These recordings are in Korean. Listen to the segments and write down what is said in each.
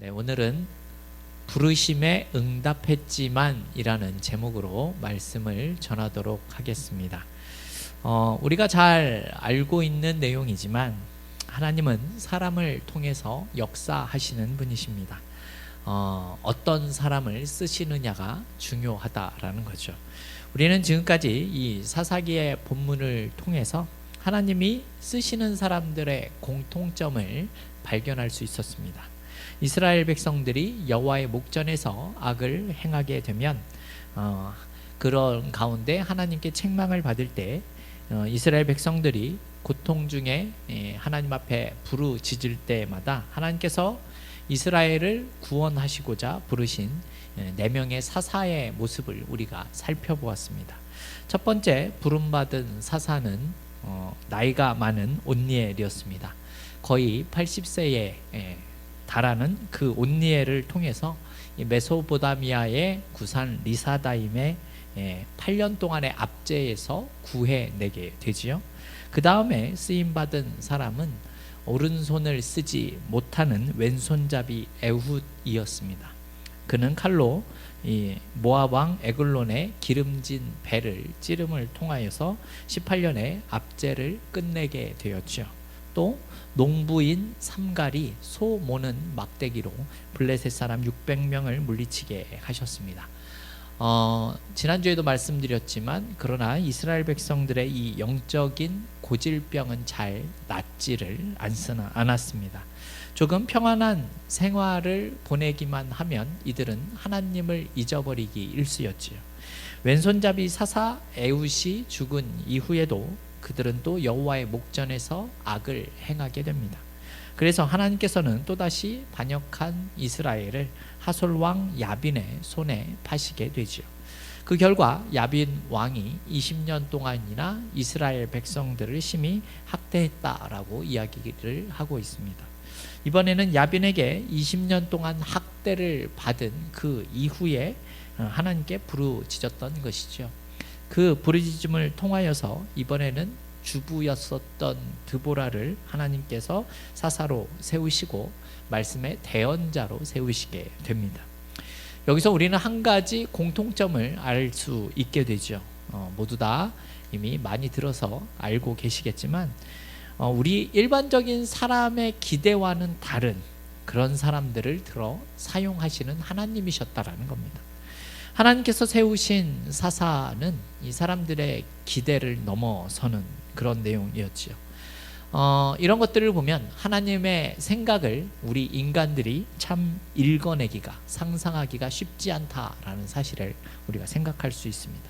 네, 오늘은 부르심에 응답했지만 이라는 제목으로 말씀을 전하도록 하겠습니다. 우리가 잘 알고 있는 내용이지만 하나님은 사람을 통해서 역사하시는 분이십니다. 어떤 사람을 쓰시느냐가 중요하다라는 거죠. 우리는 지금까지 이 사사기의 본문을 통해서 하나님이 쓰시는 사람들의 공통점을 발견할 수 있었습니다. 이스라엘 백성들이 여호와의 목전에서 악을 행하게 되면 그런 가운데 하나님께 책망을 받을 때 이스라엘 백성들이 고통 중에 하나님 앞에 부르짖을 때마다 하나님께서 이스라엘을 구원하시고자 부르신 4명의 사사의 모습을 우리가 살펴보았습니다. 첫 번째 부름받은 사사는 나이가 많은 온니엘이었습니다. 거의 80세에 달하는 그 온니엘을 통해서 메소포타미아의 구산 리사다임의 8년 동안의 압제에서 구해내게 되지요. 그 다음에 쓰임받은 사람은 오른손을 쓰지 못하는 왼손잡이 에훗이었습니다. 그는 칼로 모압 왕 에글론의 기름진 배를 찌름을 통하여서 18년의 압제를 끝내게 되었죠. 또 농부인 삼갈이 소 모는 막대기로 블레셋 사람 600명을 물리치게 하셨습니다. 지난주에도 말씀드렸지만 그러나 이스라엘 백성들의 이 영적인 고질병은 잘 낫지를 않았습니다. 조금 평안한 생활을 보내기만 하면 이들은 하나님을 잊어버리기 일쑤였지요. 왼손잡이 사사 에훗이 죽은 이후에도 그들은 또 여호와의 목전에서 악을 행하게 됩니다. 그래서 하나님께서는 또다시 반역한 이스라엘을 하솔 왕 야빈의 손에 파시게 되지요. 그 결과 야빈 왕이 20년 동안이나 이스라엘 백성들을 심히 학대했다라고 이야기를 하고 있습니다. 이번에는 야빈에게 20년 동안 학대를 받은 그 이후에 하나님께 부르짖었던 것이죠. 그 부르짖음을 통하여서 이번에는 주부였었던 드보라를 하나님께서 사사로 세우시고 말씀의 대언자로 세우시게 됩니다. 여기서 우리는 한 가지 공통점을 알 수 있게 되죠. 모두 다 이미 많이 들어서 알고 계시겠지만 우리 일반적인 사람의 기대와는 다른 그런 사람들을 들어 사용하시는 하나님이셨다라는 겁니다. 하나님께서 세우신 사사는 이 사람들의 기대를 넘어서는 그런 내용이었지요. 이런 것들을 보면 하나님의 생각을 우리 인간들이 참 읽어내기가, 상상하기가 쉽지 않다라는 사실을 우리가 생각할 수 있습니다.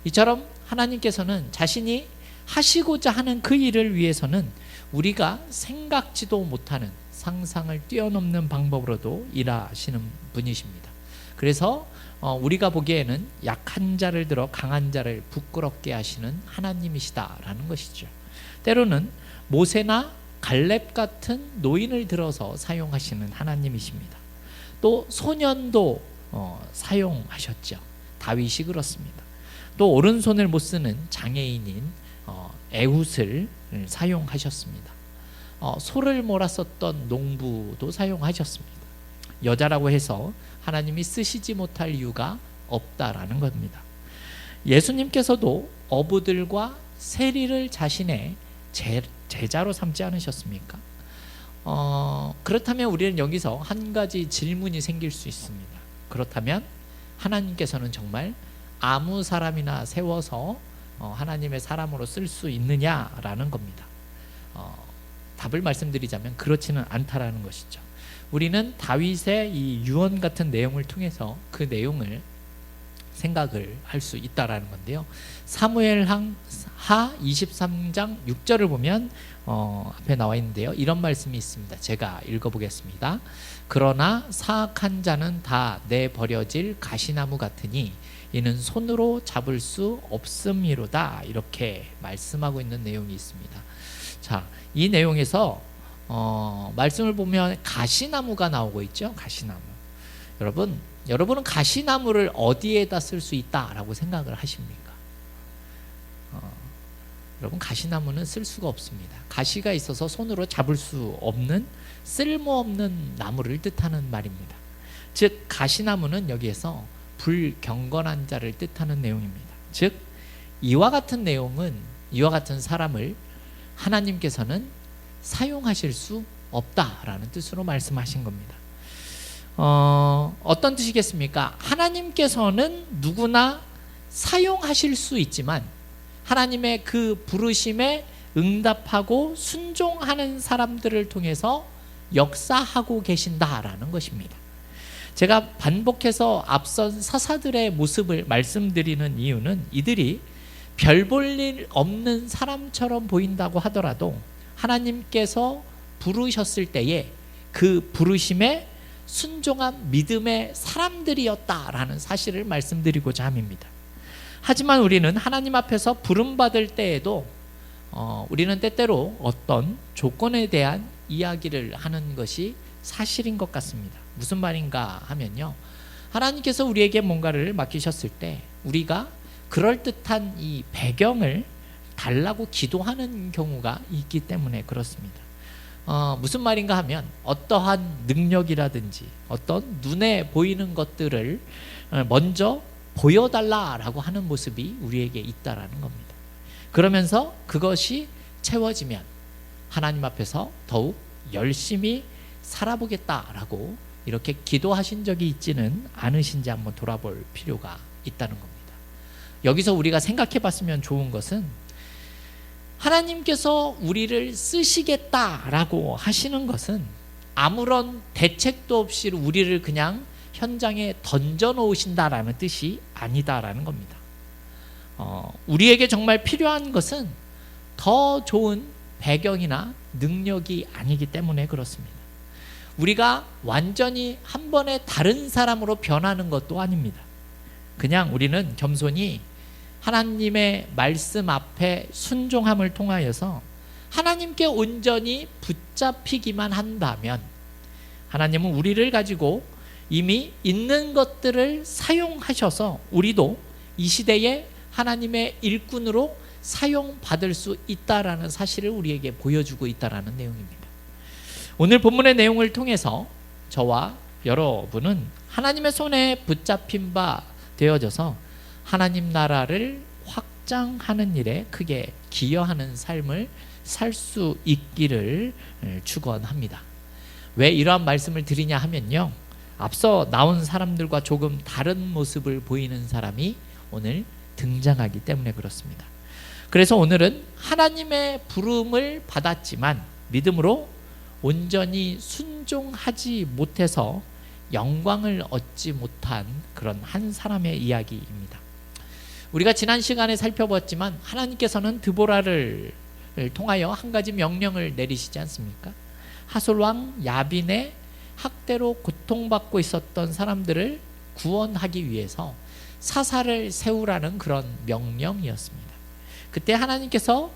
이처럼 하나님께서는 자신이 하시고자 하는 그 일을 위해서는 우리가 생각지도 못하는 상상을 뛰어넘는 방법으로도 일하시는 분이십니다. 그래서 우리가 보기에는 약한 자를 들어 강한 자를 부끄럽게 하시는 하나님이시다라는 것이죠. 때로는 모세나 갈렙 같은 노인을 들어서 사용하시는 하나님이십니다. 또 소년도 사용하셨죠. 다윗이 그렇습니다. 또 오른손을 못 쓰는 장애인인 에훗을 사용하셨습니다. 소를 몰았었던 농부도 사용하셨습니다. 여자라고 해서 하나님이 쓰시지 못할 이유가 없다라는 겁니다. 예수님께서도 어부들과 세리를 자신의 제자로 삼지 않으셨습니까? 그렇다면 우리는 여기서 한 가지 질문이 생길 수 있습니다. 그렇다면 하나님께서는 정말 아무 사람이나 세워서 하나님의 사람으로 쓸 수 있느냐라는 겁니다. 답을 말씀드리자면 그렇지는 않다라는 것이죠. 우리는 다윗의 이 유언 같은 내용을 통해서 그 내용을 생각을 할 수 있다라는 건데요. 사무엘하 23장 6절을 보면 앞에 나와 있는데요. 이런 말씀이 있습니다. 제가 읽어보겠습니다. 그러나 사악한 자는 다 내버려질 가시나무 같으니 이는 손으로 잡을 수 없음이로다. 이렇게 말씀하고 있는 내용이 있습니다. 자, 이 내용에서 말씀을 보면 가시나무가 나오고 있죠. 가시나무. 여러분은 가시나무를 어디에다 쓸 수 있다라고 생각을 하십니까? 여러분, 가시나무는 쓸 수가 없습니다. 가시가 있어서 손으로 잡을 수 없는 쓸모없는 나무를 뜻하는 말입니다. 즉 가시나무는 여기에서 불경건한 자를 뜻하는 내용입니다. 즉 이와 같은 내용은, 이와 같은 사람을 하나님께서는 사용하실 수 없다라는 뜻으로 말씀하신 겁니다. 어떤 뜻이겠습니까? 하나님께서는 누구나 사용하실 수 있지만 하나님의 그 부르심에 응답하고 순종하는 사람들을 통해서 역사하고 계신다라는 것입니다. 제가 반복해서 앞선 사사들의 모습을 말씀드리는 이유는 이들이 별 볼 일 없는 사람처럼 보인다고 하더라도 하나님께서 부르셨을 때에 그 부르심에 순종한 믿음의 사람들이었다라는 사실을 말씀드리고자 함입니다. 하지만 우리는 하나님 앞에서 부름받을 때에도 우리는 때때로 어떤 조건에 대한 이야기를 하는 것이 사실인 것 같습니다. 무슨 말인가 하면요, 하나님께서 우리에게 뭔가를 맡기셨을 때 우리가 그럴듯한 이 배경을 달라고 기도하는 경우가 있기 때문에 그렇습니다. 무슨 말인가 하면 어떠한 능력이라든지 어떤 눈에 보이는 것들을 먼저 보여달라라고 하는 모습이 우리에게 있다라는 겁니다. 그러면서 그것이 채워지면 하나님 앞에서 더욱 열심히 살아보겠다라고 이렇게 기도하신 적이 있지는 않으신지 한번 돌아볼 필요가 있다는 겁니다. 여기서 우리가 생각해 봤으면 좋은 것은 하나님께서 우리를 쓰시겠다라고 하시는 것은 아무런 대책도 없이 우리를 그냥 현장에 던져 놓으신다라는 뜻이 아니다라는 겁니다. 우리에게 정말 필요한 것은 더 좋은 배경이나 능력이 아니기 때문에 그렇습니다. 우리가 완전히 한 번에 다른 사람으로 변하는 것도 아닙니다. 그냥 우리는 겸손히 하나님의 말씀 앞에 순종함을 통하여서 하나님께 온전히 붙잡히기만 한다면 하나님은 우리를 가지고 이미 있는 것들을 사용하셔서 우리도 이 시대에 하나님의 일꾼으로 사용받을 수 있다라는 사실을 우리에게 보여주고 있다라는 내용입니다. 오늘 본문의 내용을 통해서 저와 여러분은 하나님의 손에 붙잡힌 바 되어져서 하나님 나라를 확장하는 일에 크게 기여하는 삶을 살 수 있기를 축원합니다. 왜 이러한 말씀을 드리냐 하면요, 앞서 나온 사람들과 조금 다른 모습을 보이는 사람이 오늘 등장하기 때문에 그렇습니다. 그래서 오늘은 하나님의 부름을 받았지만 믿음으로 온전히 순종하지 못해서 영광을 얻지 못한 그런 한 사람의 이야기입니다. 우리가 지난 시간에 살펴봤지만 하나님께서는 드보라를 통하여 한 가지 명령을 내리시지 않습니까? 하솔왕 야빈의 학대로 고통받고 있었던 사람들을 구원하기 위해서 사사를 세우라는 그런 명령이었습니다. 그때 하나님께서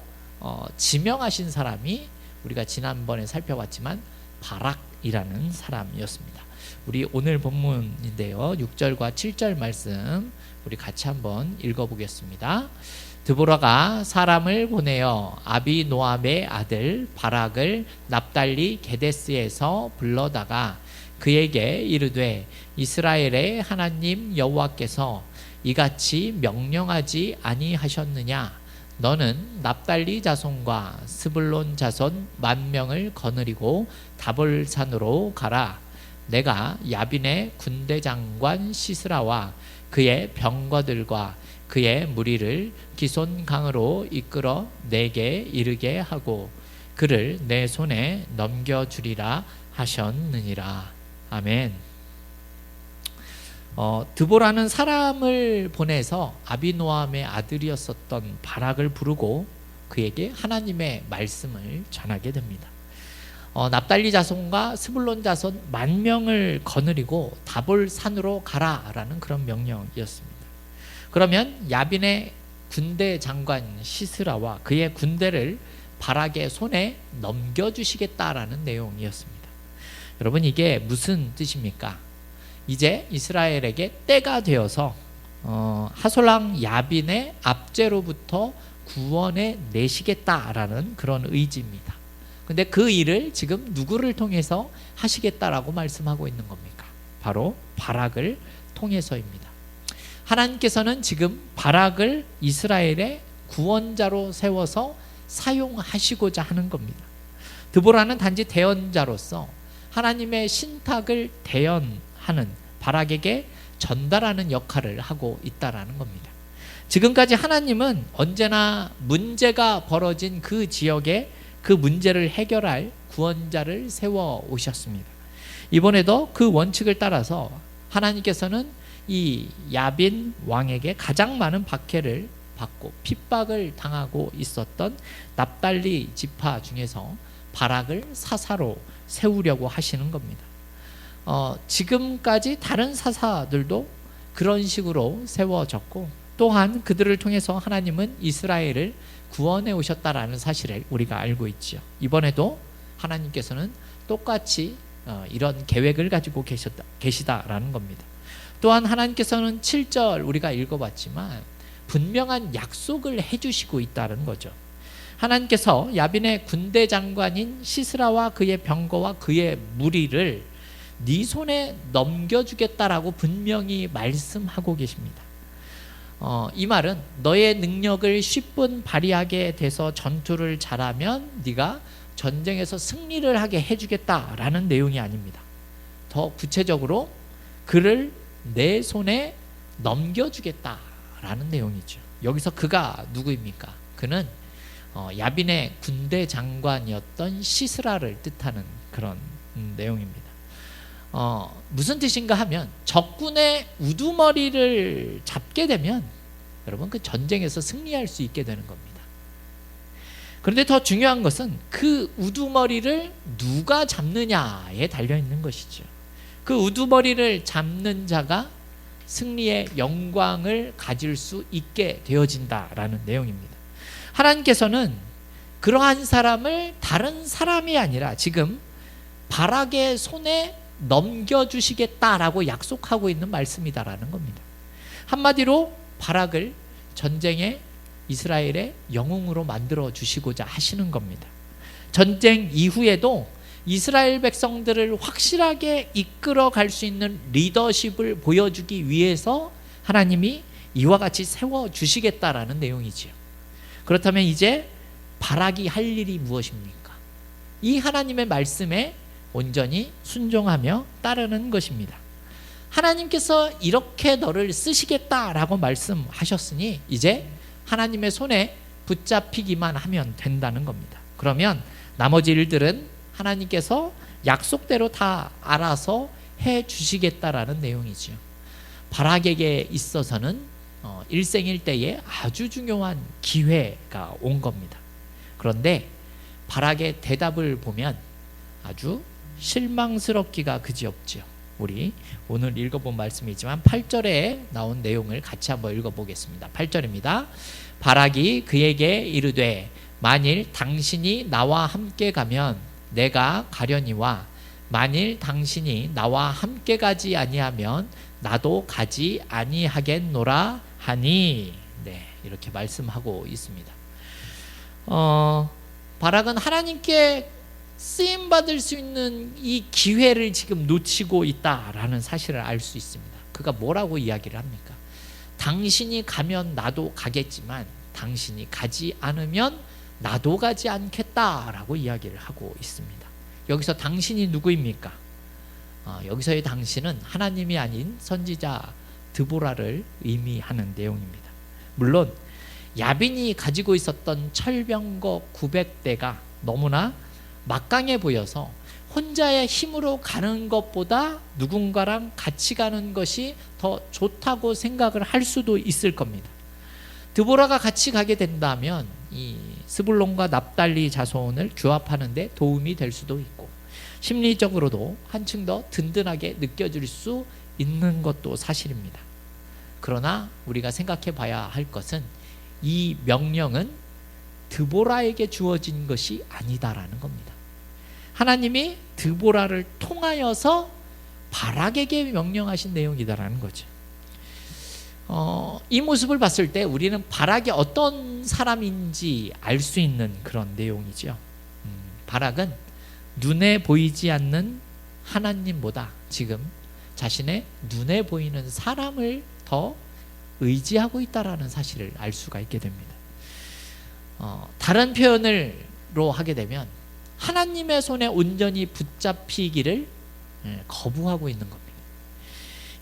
지명하신 사람이 우리가 지난번에 살펴봤지만 바락이라는 사람이었습니다. 우리 오늘 본문인데요, 6절과 7절 말씀 우리 같이 한번 읽어보겠습니다. 드보라가 사람을 보내어 아비노암의 아들 바락을 납달리 게데스에서 불러다가 그에게 이르되 이스라엘의 하나님 여호와께서 이같이 명령하지 아니하셨느냐? 너는 납달리 자손과 스불론 자손 10,000명을 거느리고 다볼산으로 가라. 내가 야빈의 군대 장관 시스라와 그의 병거들과 그의 무리를 기손 강으로 이끌어 내게 이르게 하고 그를 내 손에 넘겨주리라 하셨느니라. 아멘. 드보라는 사람을 보내서 아비노암의 아들이었었던 바락을 부르고 그에게 하나님의 말씀을 전하게 됩니다. 납달리 자손과 스불론 자손 10,000명을 거느리고 다볼산으로 가라라는 그런 명령이었습니다. 그러면 야빈의 군대 장관 시스라와 그의 군대를 바락의 손에 넘겨주시겠다라는 내용이었습니다. 여러분, 이게 무슨 뜻입니까? 이제 이스라엘에게 때가 되어서 하솔왕 야빈의 압제로부터 구원해 내시겠다라는 그런 의지입니다. 근데 그 일을 지금 누구를 통해서 하시겠다라고 말씀하고 있는 겁니까? 바로 바락을 통해서입니다. 하나님께서는 지금 바락을 이스라엘의 구원자로 세워서 사용하시고자 하는 겁니다. 드보라는 단지 대언자로서 하나님의 신탁을 대언하는 바락에게 전달하는 역할을 하고 있다라는 겁니다. 지금까지 하나님은 언제나 문제가 벌어진 그 지역에 그 문제를 해결할 구원자를 세워 오셨습니다. 이번에도 그 원칙을 따라서 하나님께서는 이 야빈 왕에게 가장 많은 박해를 받고 핍박을 당하고 있었던 납달리 지파 중에서 바락을 사사로 세우려고 하시는 겁니다. 지금까지 다른 사사들도 그런 식으로 세워졌고, 또한 그들을 통해서 하나님은 이스라엘을 구원해 오셨다라는 사실을 우리가 알고 있죠. 이번에도 하나님께서는 똑같이 이런 계획을 가지고 계시다라는 겁니다. 또한 하나님께서는 7절 우리가 읽어봤지만 분명한 약속을 해주시고 있다는 거죠. 하나님께서 야빈의 군대 장관인 시스라와 그의 병거와 그의 무리를 네 손에 넘겨주겠다라고 분명히 말씀하고 계십니다. 이 말은 너의 능력을 10분 발휘하게 돼서 전투를 잘하면 네가 전쟁에서 승리를 하게 해주겠다라는 내용이 아닙니다. 더 구체적으로 그를 내 손에 넘겨주겠다라는 내용이죠. 여기서 그가 누구입니까? 그는 야빈의 군대 장관이었던 시스라를 뜻하는 그런 내용입니다. 무슨 뜻인가 하면 적군의 우두머리를 잡게 되면 여러분 그 전쟁에서 승리할 수 있게 되는 겁니다. 그런데 더 중요한 것은 그 우두머리를 누가 잡느냐에 달려있는 것이죠. 그 우두머리를 잡는 자가 승리의 영광을 가질 수 있게 되어진다라는 내용입니다. 하나님께서는 그러한 사람을 다른 사람이 아니라 지금 바락의 손에 넘겨주시겠다라고 약속하고 있는 말씀이다라는 겁니다. 한마디로 바락을 전쟁의 이스라엘의 영웅으로 만들어 주시고자 하시는 겁니다. 전쟁 이후에도 이스라엘 백성들을 확실하게 이끌어 갈 수 있는 리더십을 보여주기 위해서 하나님이 이와 같이 세워주시겠다라는 내용이지요. 그렇다면 이제 바락이 할 일이 무엇입니까? 이 하나님의 말씀에 온전히 순종하며 따르는 것입니다. 하나님께서 이렇게 너를 쓰시겠다라고 말씀하셨으니 이제 하나님의 손에 붙잡히기만 하면 된다는 겁니다. 그러면 나머지 일들은 하나님께서 약속대로 다 알아서 해 주시겠다라는 내용이죠. 바락에게 있어서는 일생일대에 아주 중요한 기회가 온 겁니다. 그런데 바락의 대답을 보면 아주 실망스럽기가 그지없죠. 우리 오늘 읽어본 말씀이지만 8절에 나온 내용을 같이 한번 읽어보겠습니다. 8절입니다. 바락이 그에게 이르되 만일 당신이 나와 함께 가면 내가 가려니와 만일 당신이 나와 함께 가지 아니하면 나도 가지 아니하겠노라 하니. 네, 이렇게 말씀하고 있습니다. 바락은 하나님께 쓰임 받을 수 있는 이 기회를 지금 놓치고 있다라는 사실을 알 수 있습니다. 그가 뭐라고 이야기를 합니까? 당신이 가면 나도 가겠지만 당신이 가지 않으면 나도 가지 않겠다라고 이야기를 하고 있습니다. 여기서 당신이 누구입니까? 여기서의 당신은 하나님이 아닌 선지자 드보라를 의미하는 내용입니다. 물론 야빈이 가지고 있었던 철병거 900대가 너무나 막강해 보여서 혼자의 힘으로 가는 것보다 누군가랑 같이 가는 것이 더 좋다고 생각을 할 수도 있을 겁니다. 드보라가 같이 가게 된다면 이 스불론과 납달리 자손을 규합하는 데 도움이 될 수도 있고 심리적으로도 한층 더 든든하게 느껴질 수 있는 것도 사실입니다. 그러나 우리가 생각해 봐야 할 것은 이 명령은 드보라에게 주어진 것이 아니다라는 겁니다. 하나님이 드보라를 통하여서 바락에게 명령하신 내용이다라는 거죠. 이 모습을 봤을 때 우리는 바락이 어떤 사람인지 알 수 있는 그런 내용이죠. 바락은 눈에 보이지 않는 하나님보다 지금 자신의 눈에 보이는 사람을 더 의지하고 있다라는 사실을 알 수가 있게 됩니다. 다른 표현으로 하게 되면 하나님의 손에 온전히 붙잡히기를 거부하고 있는 겁니다.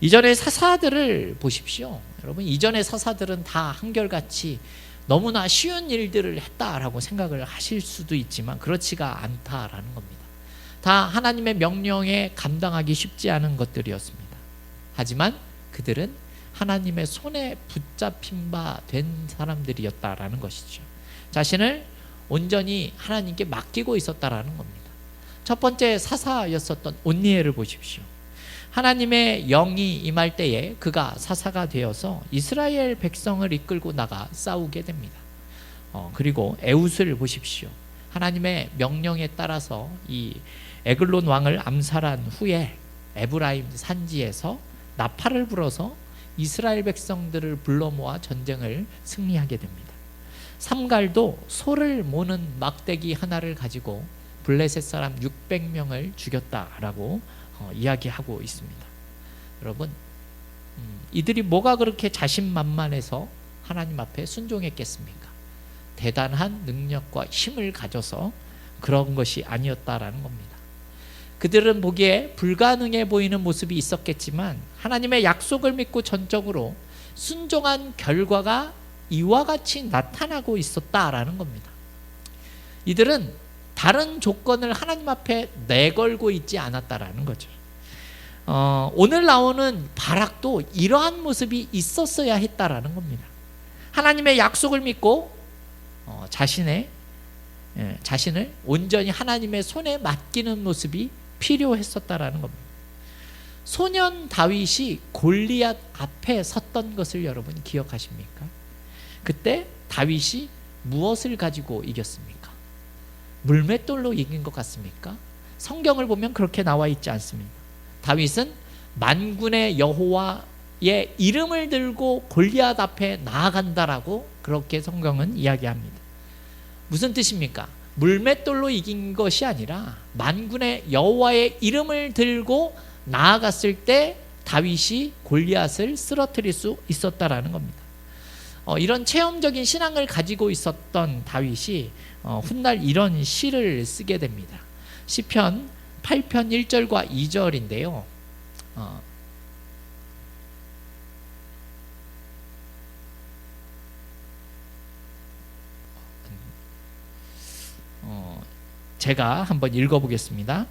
이전의 사사들을 보십시오. 여러분, 이전의 사사들은 다 한결같이 너무나 쉬운 일들을 했다라고 생각을 하실 수도 있지만 그렇지가 않다라는 겁니다. 다 하나님의 명령에 감당하기 쉽지 않은 것들이었습니다. 하지만 그들은 하나님의 손에 붙잡힌 바 된 사람들이었다라는 것이죠. 자신을 온전히 하나님께 맡기고 있었다라는 겁니다. 첫 번째 사사였었던 온니엘을 보십시오. 하나님의 영이 임할 때에 그가 사사가 되어서 이스라엘 백성을 이끌고 나가 싸우게 됩니다. 그리고 에웃을 보십시오. 하나님의 명령에 따라서 이 에글론 왕을 암살한 후에 에브라임 산지에서 나팔을 불어서 이스라엘 백성들을 불러 모아 전쟁을 승리하게 됩니다. 삼갈도 소를 모는 막대기 하나를 가지고 블레셋 사람 600명을 죽였다라고 이야기하고 있습니다. 여러분, 이들이 뭐가 그렇게 자신만만해서 하나님 앞에 순종했겠습니까? 대단한 능력과 힘을 가져서 그런 것이 아니었다라는 겁니다. 그들은 보기에 불가능해 보이는 모습이 있었겠지만 하나님의 약속을 믿고 전적으로 순종한 결과가 이와 같이 나타나고 있었다라는 겁니다. 이들은 다른 조건을 하나님 앞에 내걸고 있지 않았다라는 거죠. 오늘 나오는 바락도 이러한 모습이 있었어야 했다라는 겁니다. 하나님의 약속을 믿고 자신을 온전히 하나님의 손에 맡기는 모습이 필요했었다라는 겁니다. 소년 다윗이 골리앗 앞에 섰던 것을 여러분 기억하십니까? 그때 다윗이 무엇을 가지고 이겼습니까? 물맷돌로 이긴 것 같습니까? 성경을 보면 그렇게 나와 있지 않습니다. 다윗은 만군의 여호와의 이름을 들고 골리앗 앞에 나아간다라고 그렇게 성경은 이야기합니다. 무슨 뜻입니까? 물맷돌로 이긴 것이 아니라 만군의 여호와의 이름을 들고 나아갔을 때 다윗이 골리앗을 쓰러뜨릴 수 있었다라는 겁니다. 이런 체험적인 신앙을 가지고 있었던 다윗이 훗날 이런 시를 쓰게 됩니다. 시편 8편 1절과 2절인데요. 제가 한번 읽어보겠습니다.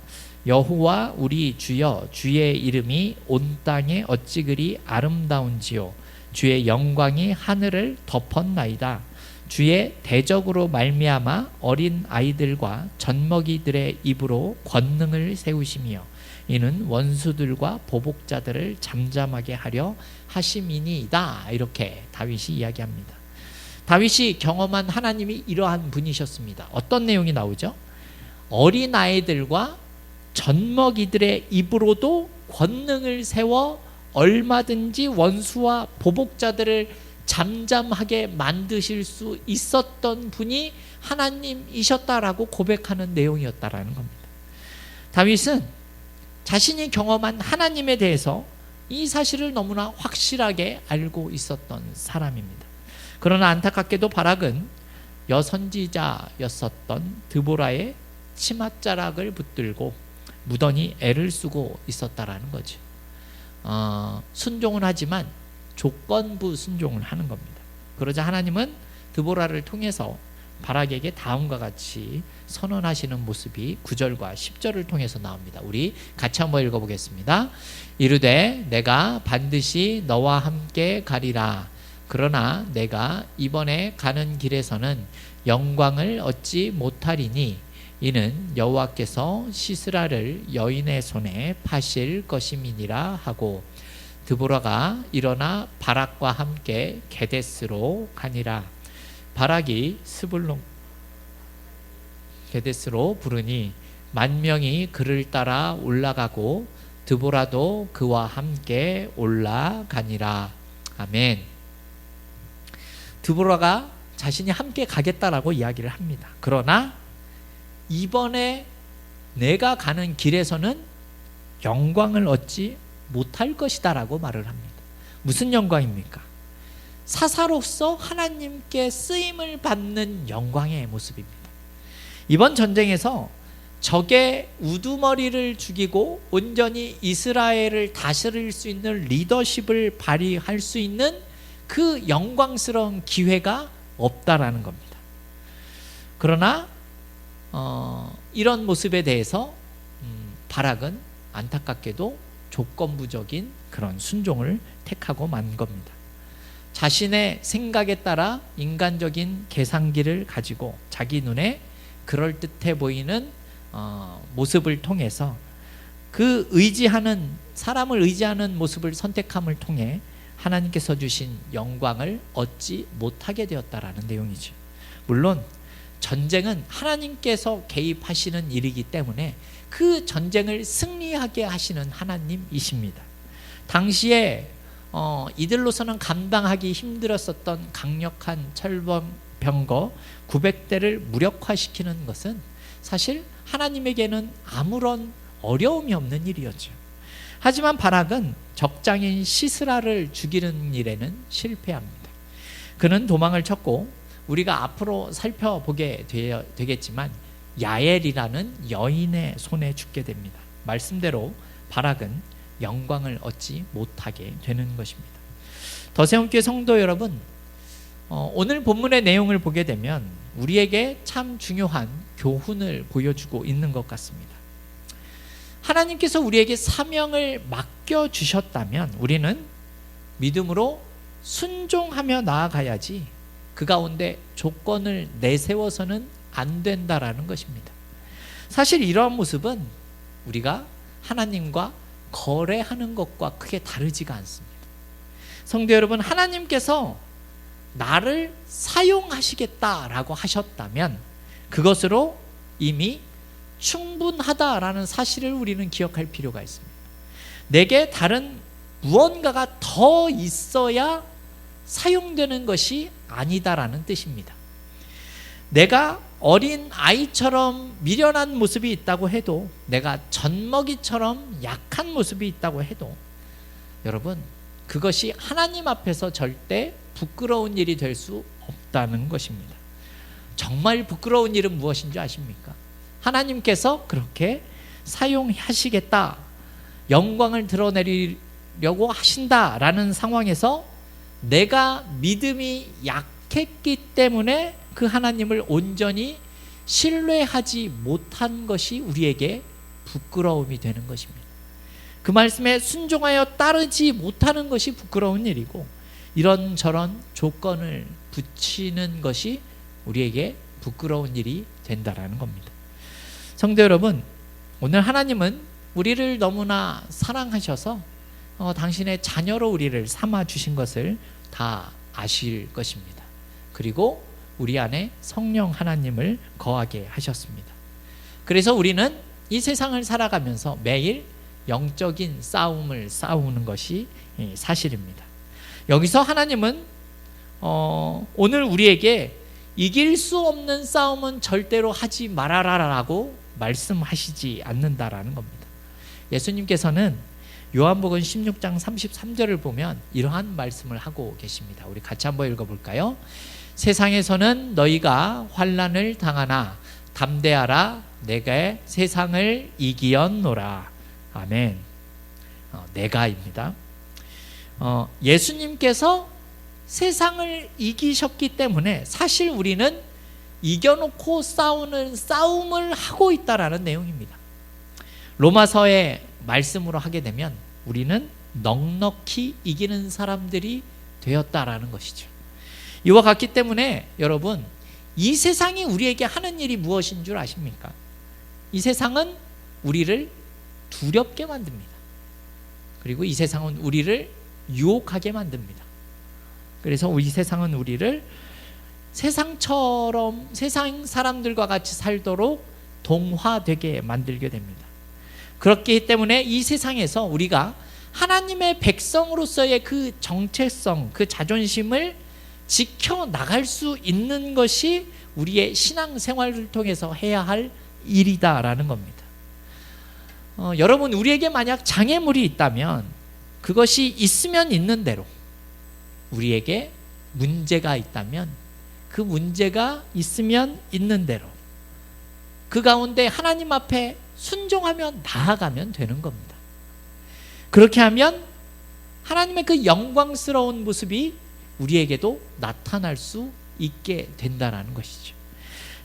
여호와 우리 주여, 주의 이름이 온 땅에 어찌 그리 아름다운지요. 주의 영광이 하늘을 덮었나이다. 주의 대적으로 말미암아 어린 아이들과 젖먹이들의 입으로 권능을 세우시며 이는 원수들과 보복자들을 잠잠하게 하려 하심이니이다. 이렇게 다윗이 이야기합니다. 다윗이 경험한 하나님이 이러한 분이셨습니다. 어떤 내용이 나오죠? 어린 아이들과 젖먹이들의 입으로도 권능을 세워 얼마든지 원수와 보복자들을 잠잠하게 만드실 수 있었던 분이 하나님이셨다라고 고백하는 내용이었다라는 겁니다. 다윗은 자신이 경험한 하나님에 대해서 이 사실을 너무나 확실하게 알고 있었던 사람입니다. 그러나 안타깝게도 바락은 여선지자였었던 드보라의 치맛자락을 붙들고 무던히 애를 쓰고 있었다라는 거죠. 순종은 하지만 조건부 순종을 하는 겁니다. 그러자 하나님은 드보라를 통해서 바락에게 다음과 같이 선언하시는 모습이 9절과 10절을 통해서 나옵니다. 우리 같이 한번 읽어보겠습니다. 이르되 내가 반드시 너와 함께 가리라. 그러나 내가 이번에 가는 길에서는 영광을 얻지 못하리니 이는 여호와께서 시스라를 여인의 손에 파실 것임이니라 하고 드보라가 일어나 바락과 함께 게데스로 가니라. 바락이 스불론 게데스로 부르니 만 명이 그를 따라 올라가고 드보라도 그와 함께 올라가니라. 아멘. 드보라가 자신이 함께 가겠다라고 이야기를 합니다. 그러나 이번에 내가 가는 길에서는 영광을 얻지 못할 것이다 라고 말을 합니다. 무슨 영광입니까? 사사로서 하나님께 쓰임을 받는 영광의 모습입니다. 이번 전쟁에서 적의 우두머리를 죽이고 온전히 이스라엘을 다스릴 수 있는 리더십을 발휘할 수 있는 그 영광스러운 기회가 없다라는 겁니다. 그러나 이런 모습에 대해서 바락은 안타깝게도 조건부적인 그런 순종을 택하고 만 겁니다. 자신의 생각에 따라 인간적인 계산기를 가지고 자기 눈에 그럴듯해 보이는 모습을 통해서 그 사람을 의지하는 모습을 선택함을 통해 하나님께서 주신 영광을 얻지 못하게 되었다라는 내용이죠. 물론 전쟁은 하나님께서 개입하시는 일이기 때문에 그 전쟁을 승리하게 하시는 하나님이십니다. 당시에 이들로서는 감당하기 힘들었었던 강력한 철병거 900대를 무력화시키는 것은 사실 하나님에게는 아무런 어려움이 없는 일이었죠. 하지만 바락은 적장인 시스라를 죽이는 일에는 실패합니다. 그는 도망을 쳤고 우리가 앞으로 살펴보게 되겠지만 야엘이라는 여인의 손에 죽게 됩니다. 말씀대로 바락은 영광을 얻지 못하게 되는 것입니다. 더세움교회 성도 여러분, 오늘 본문의 내용을 보게 되면 우리에게 참 중요한 교훈을 보여주고 있는 것 같습니다. 하나님께서 우리에게 사명을 맡겨주셨다면 우리는 믿음으로 순종하며 나아가야지 그 가운데 조건을 내세워서는 안 된다라는 것입니다. 사실 이러한 모습은 우리가 하나님과 거래하는 것과 크게 다르지가 않습니다. 성도 여러분, 하나님께서 나를 사용하시겠다라고 하셨다면 그것으로 이미 충분하다라는 사실을 우리는 기억할 필요가 있습니다. 내게 다른 무언가가 더 있어야 사용되는 것이 아니다라는 뜻입니다. 내가 어린 아이처럼 미련한 모습이 있다고 해도, 내가 젖먹이처럼 약한 모습이 있다고 해도 여러분, 그것이 하나님 앞에서 절대 부끄러운 일이 될 수 없다는 것입니다. 정말 부끄러운 일은 무엇인지 아십니까? 하나님께서 그렇게 사용하시겠다, 영광을 드러내려고 하신다라는 상황에서 내가 믿음이 약했기 때문에 그 하나님을 온전히 신뢰하지 못한 것이 우리에게 부끄러움이 되는 것입니다. 그 말씀에 순종하여 따르지 못하는 것이 부끄러운 일이고, 이런저런 조건을 붙이는 것이 우리에게 부끄러운 일이 된다라는 겁니다. 성도 여러분, 오늘 하나님은 우리를 너무나 사랑하셔서 당신의 자녀로 우리를 삼아 주신 것을 다 아실 것입니다. 그리고 우리 안에 성령 하나님을 거하게 하셨습니다. 그래서 우리는 이 세상을 살아가면서 매일 영적인 싸움을 싸우는 것이 사실입니다. 여기서 하나님은 오늘 우리에게 이길 수 없는 싸움은 절대로 하지 말아라라고 말씀하시지 않는다라는 겁니다. 예수님께서는 요한복음 16장 33절을 보면 이러한 말씀을 하고 계십니다. 우리 같이 한번 읽어볼까요? 세상에서는 너희가 환난을 당하나 담대하라, 내가 세상을 이기었노라. 아멘. 내가입니다. 예수님께서 세상을 이기셨기 때문에 사실 우리는 이겨놓고 싸우는 싸움을 하고 있다라는 내용입니다. 로마서의 말씀으로 하게 되면 우리는 넉넉히 이기는 사람들이 되었다라는 것이죠. 이와 같기 때문에 여러분, 이 세상이 우리에게 하는 일이 무엇인 줄 아십니까? 이 세상은 우리를 두렵게 만듭니다. 그리고 이 세상은 우리를 유혹하게 만듭니다. 그래서 이 세상은 우리를 세상처럼, 세상 사람들과 같이 살도록 동화되게 만들게 됩니다. 그렇기 때문에 이 세상에서 우리가 하나님의 백성으로서의 그 정체성, 그 자존심을 지켜나갈 수 있는 것이 우리의 신앙생활을 통해서 해야 할 일이다라는 겁니다. 여러분, 우리에게 만약 장애물이 있다면 그것이 있으면 있는 대로, 우리에게 문제가 있다면 그 문제가 있으면 있는 대로 그 가운데 하나님 앞에 순종하며 나아가면 되는 겁니다. 그렇게 하면 하나님의 그 영광스러운 모습이 우리에게도 나타날 수 있게 된다는 것이죠.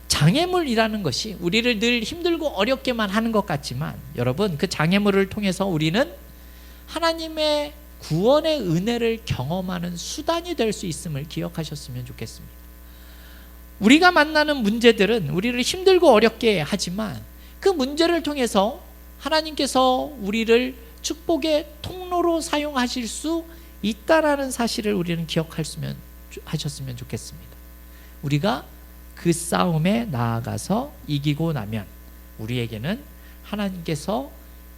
장애물이라는 것이 우리를 늘 힘들고 어렵게만 하는 것 같지만, 여러분, 그 장애물을 통해서 우리는 하나님의 구원의 은혜를 경험하는 수단이 될 수 있음을 기억하셨으면 좋겠습니다. 우리가 만나는 문제들은 우리를 힘들고 어렵게 하지만 그 문제를 통해서 하나님께서 우리를 축복의 통로로 사용하실 수 있다라는 사실을 우리는 기억하셨으면 좋겠습니다. 우리가 그 싸움에 나아가서 이기고 나면 우리에게는 하나님께서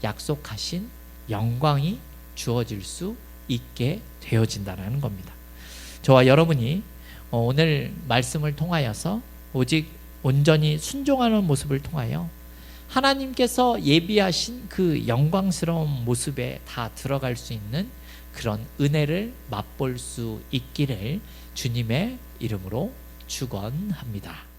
약속하신 영광이 주어질 수 있게 되어진다는 겁니다. 저와 여러분이 오늘 말씀을 통하여서 오직 온전히 순종하는 모습을 통하여 하나님께서 예비하신 그 영광스러운 모습에 다 들어갈 수 있는 그런 은혜를 맛볼 수 있기를 주님의 이름으로 축원합니다.